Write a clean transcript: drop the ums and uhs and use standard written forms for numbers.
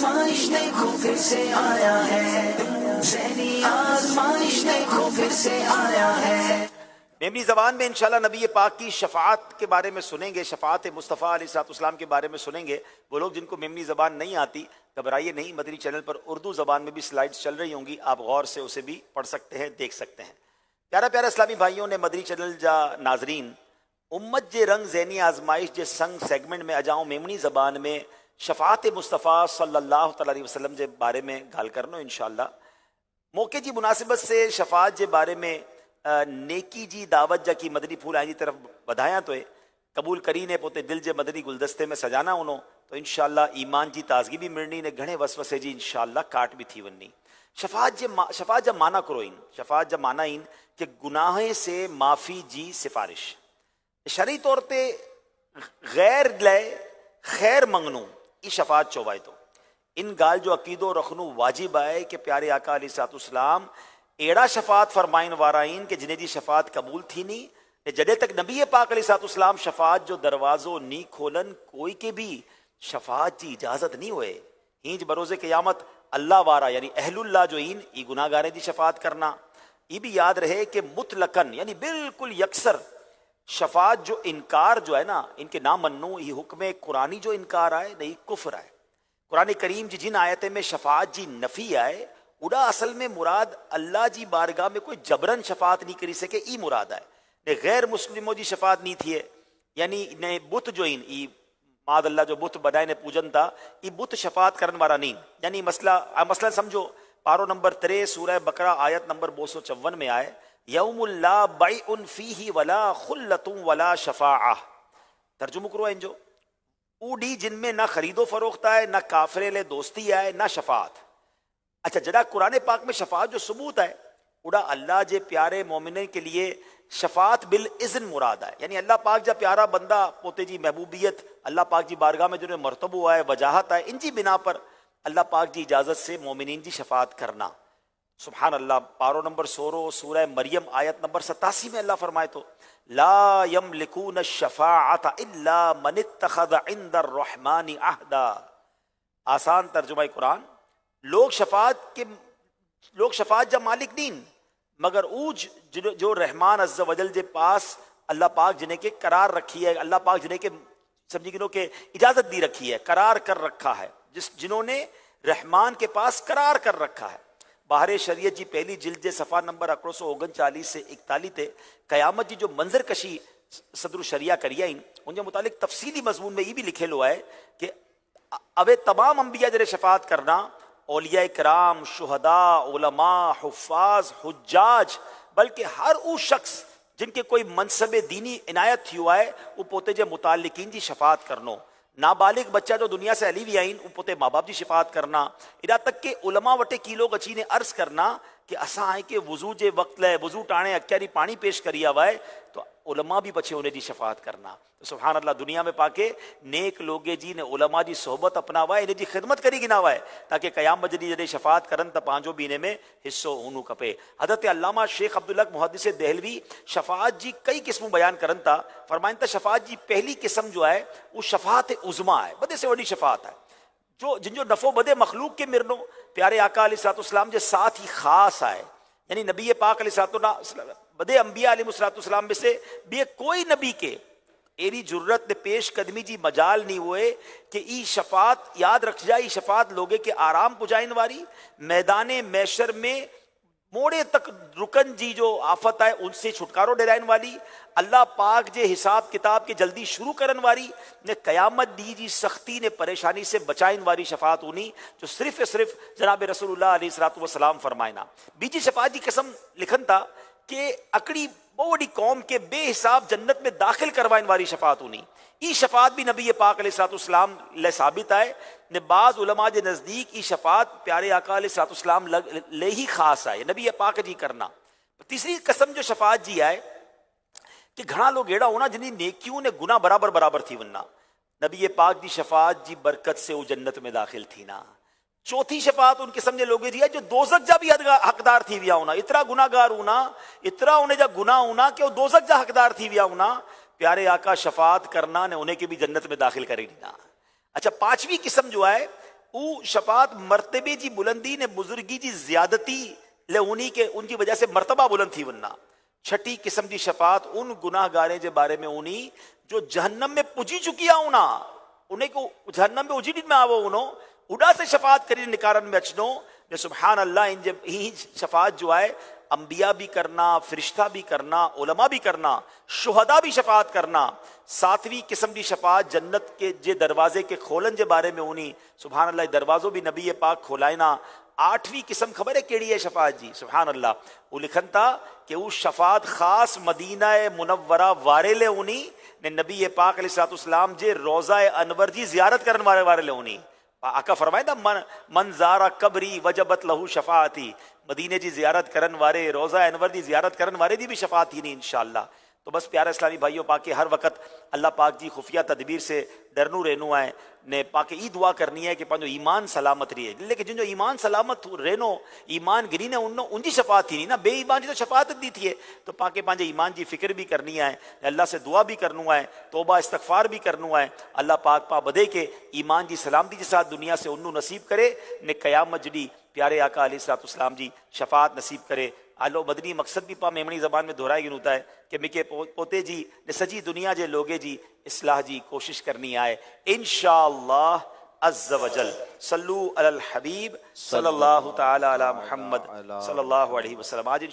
आजमाइश देखो फिर से आया है, ज़हनी आजमाइश देखो फिर से आया है। मेमनी ज़बान में इंशाल्लाह नबी पाक की शफाअत के बारे में सुनेंगे, शफाअत मुस्तफ़ा अलैहिस्सलाम के बारे में सुनेंगे। वो लोग जिनको मेमनी ज़बान नहीं आती घबराइए नहीं, मदनी चैनल पर उर्दू ज़बान में भी स्लाइड्स चल रही होंगी, आप गौर से उसे भी पढ़ सकते हैं, देख सकते हैं। प्यारा प्यारा इस्लामी भाइयों ने मदनी चैनल जा नाजरीन उम्मत जे रंग ज़हनी आजमाइश जे संग सेगमेंट में अजाऊं मेमनी ज़बान में शफाअत मुस्तफ़ा सल्लल्लाहु अलैहि वसल्लम जे बारे में ॻाल्हि करनो इंशाअल्लाह। मौके जी मुनासिबत से शफाअत जे बारे में नेकी जी दावत जा की मदनी फूल आजी तरफ़ वधायां तो क़बूल करीने पोते दिल जे मदनी गुलदस्ते में सजाना उनो तो इंशाअल्लाह ईमान जी ताज़गी भी मिलनी ने घणे वसवसे जी इंशाअल्लाह काट भी थी वनी। शफाअत जा माना करो इन, शफाअत जा माना इन कि गुनाह से माफ़ी जी सिफारिश। शरई तौर ते गैर लाइ खैर मंगनू ई शफाअत चौबाए तो इन गाल जो अकीदो रखनू वाजिब है कि प्यारे आका अलैहिस्सलाम एड़ा शफाअत फरमाइन वारा आइन कि जिन्हें जी शफाअत कबूल थी नी जॾहिं तक नबी पाक अलैहिस्सलाम शफाअत जो दरवाज़ो नी खोलन कोई के भी शफाअत जी इजाज़त नहीं हुए। हींज बरोज़े क़यामत अल्लाह वारा यानी अहलुल्लाह जो इन ई गुनाहगारे जी शफाअत करना। ये भी याद रहे कि मुतलकन यानी बिल्कुल यकसर शफाअत जो इनकार जो है ना इनके ना मन्नू ये हुक्म कुरानी जो इनकार आए नहीं कुफ्र आए। कुरान करीम जी जिन आयत में शफाअत जी नफ़ी आए उड़ा असल में मुराद अल्लाह जी बारगाह में कोई जबरन शफाअत नहीं करी सके ई मुराद है। ने गैर मुस्लिमों जी शफाअत नहीं थी यानी ने बुत जो इन ई माद अल्लाह जो बुत बनाए ने पूजन था ई बुत शफाअत करने वाला नहीं यानी मसला समझो पारो नंबर 3 सूरह बकरा आयत नंबर 254 में आए यौमुल ला बैउन फीही वला खुल्लतुम वला शफाअह। तर्जुमा करो इंजो ऊडी जिनमें ना खरीदो फरोख्त है ना काफिरे ले दोस्ती है ना शफाअत। अच्छा जड़ा कुरान पाक में शफाअत जो सबूत है उड़ा अल्लाह जे प्यारे मोमिन के लिए शफाअत बिल इज़्न मुराद है यानी अल्लाह पाक जा प्यारा बंदा पोते जी महबूबियत अल्लाह पाक जी बारगाह में जो मरतबो है वजाहत है इन जी बिना पर अल्लाह पाक जी इजाज़त से मोमिनीन जी शफाअत करना। सुभान अल्लाह पारो नंबर 16 सूरह मरियम आयत नंबर 87 में अल्लाह फरमाए तो ला यमलिकून शफाअत इल्ला मन इत्तखज़ इंदर रहमानी अहदा। आसान तर्जुमा कुरान लोग शफाअत जा मालिक नहीं मगर ऊज जो रहमान अज़्ज़ वजल जे पास अल्लाह पाक जिन्हें के करार रखी है अल्लाह पाक जिन्हें के समझी गिनो के इजाज़त दी रखी है करार कर रखा है जिन्होंने रहमान के पास करार कर रखा है। बाहर शरीयत जी पहली जिल्द जे सफ़ा नंबर 139 से 41 ते क़यामत जी जो मंजर कशी सदर शरिया करिया इन उनके मुतालिक तफसीली मजमून में ये भी लिखेलो है कि अवे तमाम अंबिया जरे शफाअत करना औलिया इकराम शुहदा उलमा हुफ़ाज़ हुज्जाज बल्कि हर वो शख्स जिनके कोई मनसब दीनी इनायत थी हुआ है वो पोते जे मुतालिकीन जी शफाअत करनो। नाबालिग बच्चा जो दुनिया से हली भी आइन वो पोते माँ बाप जी शफाअत करना। इरा तक के उलमा वटे की लोग अची ने अर्ज करना कि असा आए कि वजू जे वक्त लाए वजू टाणे अक्यारी पानी पेश करी हुआ है तो उलमा भी बचे उन्हें जी शफाअत करना। तो सुभान अल्लाह दुनिया में पाके नेक लोगे जी ने उलमा जी सोहबत अपनावा इन्हें जी खिदमत करी गिनावा है ताकि क़यामत जी जॾहिं शफाअत करन त पांजो भी इन्हें में हिस्सो हुनू खपे। हज़रत अल्लामा शेख अब्दुल हक मुहद्दिस देहलवी शफाअत जी कई किस्मों बयान करन था। फरमाइन था शफाअत जी पहली किस्म जो है वो शफाअत उज़मा है बदे से वही शफाअत है जो जिन जो नफ़ो बदे मखलूक के मिरनो प्यारे आका अलैहिस्सलाम जे साथ ही खास आए यानी नबी पाक अलैहिस्सलाम बदे अंबिया अलैहिस्सलाम में से बे कोई नबी के एरी जुर्रत ने पेश कदमी जी मजाल नहीं हुए कि ई शफात याद रख जाए ई शफात लोगे के आराम पुजाइन वारी मैदान मैशर में मोड़े तक रुकन जी जो आफत है उनसे छुटकारो डेराइन वाली अल्लाह पाक जे हिसाब किताब के जल्दी शुरू करन वारी ने कयामत दी जी सख्ती ने परेशानी से बचाइन वारी शफात उन्हीं जो सिर्फ जनाब रसूलुल्लाह अलैहिस्सलातु वस्सलाम फरमाइना। बीजी शफात जी कसम लिखन था कि अकड़ी बड़ी कौम के बेहिसाब जन्नत में दाखिल करवाइन वारी शफात उन्हीं ई शफात भी नबी पाक अलैहिस्सलाम ले साबित है ने बाज़ उलमा जे नज़दीक ई शफात प्यारे आका अलैहिस्सलाम ले ही खास है नबी पाक जी करना। तीसरी कसम जो शफात जी है कि घना लोग एड़ा होना जिन्हें नेकियों ने गुना बराबर बराबर थी वन्ना नबी पाक जी शफात जी बरकत से वो जन्नत में दाखिल थी ना। चौथी शफात उनके समझे लोगे जी है जो दोजक जा भी हकदार थी विया होना इतना गुनागार होना इतना उन्हें जा गुना होना कि वो दोजक जा हकदार थी विया होना प्यारे आका शफात करना ने उन्हें के भी जन्नत में दाखिल करेगी ना। अच्छा पांचवी किस्म जो है او شفاعت مرتبے جی بلندی نے بزرگی جی زیادتی لے انہی کے ان کی وجہ سے مرتبہ بلند تھی وننا. چھٹی قسم دی شفاعت ان گناہ گارے جے بارے میں انہی جو جہنم میں پجی چکی آؤنا انہیں کو جہنم میں اجیڈ میں آو انہوں اڑا سے شفاعت کری نکارن میں اچنو نے سبحان اللہ ان جب ہی شفاعت جو آئے انبیاء بھی کرنا فرشتہ بھی کرنا علماء بھی کرنا شہداء بھی شفاعت کرنا. ساتویں قسم دی شفاعت جنت کے جے دروازے کے کھولن جے بارے میں انہی سبحان اللہ دروازوں بھی نبی پاک کھولائنا. آٹھویں قسم خبر ہے کیڑی ہے شفاعت جی سبحان اللہ وہ لکھن تھا کہ وہ شفاعت خاص مدینہ منورہ وارے لے انہی نے نبی پاک علیہ السلام جے روضہ انور جی زیارت کرن وارے لے انہی. آقا فرمائے دا من زارا قبری وجبت لہو شفاعتی مدینے جی زیارت کرن وارے روضہ انور دی زیارت کرن وارے دی بھی شفاعت ہی نہیں انشاءاللہ. تو بس پیارے اسلامی بھائیوں پاک ہر وقت اللہ پاک جی خفیہ تدبیر سے ڈرنو رہنو آئے نے پاک ای دعا کرنی ہے کہ پانچو ایمان سلامت رہی ہے. لیکن جن جو ایمان سلامت رہنو ایمان گری نے ان جی شفاعت ہی نہیں نا بے ایمان جی تو شفاعت دی تھی ہے. تو پاک پانچے ایمان جی فکر بھی کرنی ہے اللہ سے دعا بھی کرنو ہے توبہ استغفار بھی کرنو ہے. اللہ پاک پا بدے کے ایمان جی سلامتی کے ساتھ دنیا سے انہوں نصیب کرے نے قیامت جڑی پیارے آقا علیہ السلام جی شفاعت نصیب کرے. آلو مدنی مقصد بھی پا میمنی زبان میں دہرائے گن ہوتا ہے کہ مکے پوتے جی نے سجی دنیا جے لوگے جی اصلاح جی کوشش کرنی آئے انشاءاللہ عز وجل. صلو علی الحبیب صلی اللہ تعالی علی محمد صلی اللہ علیہ وسلم. آج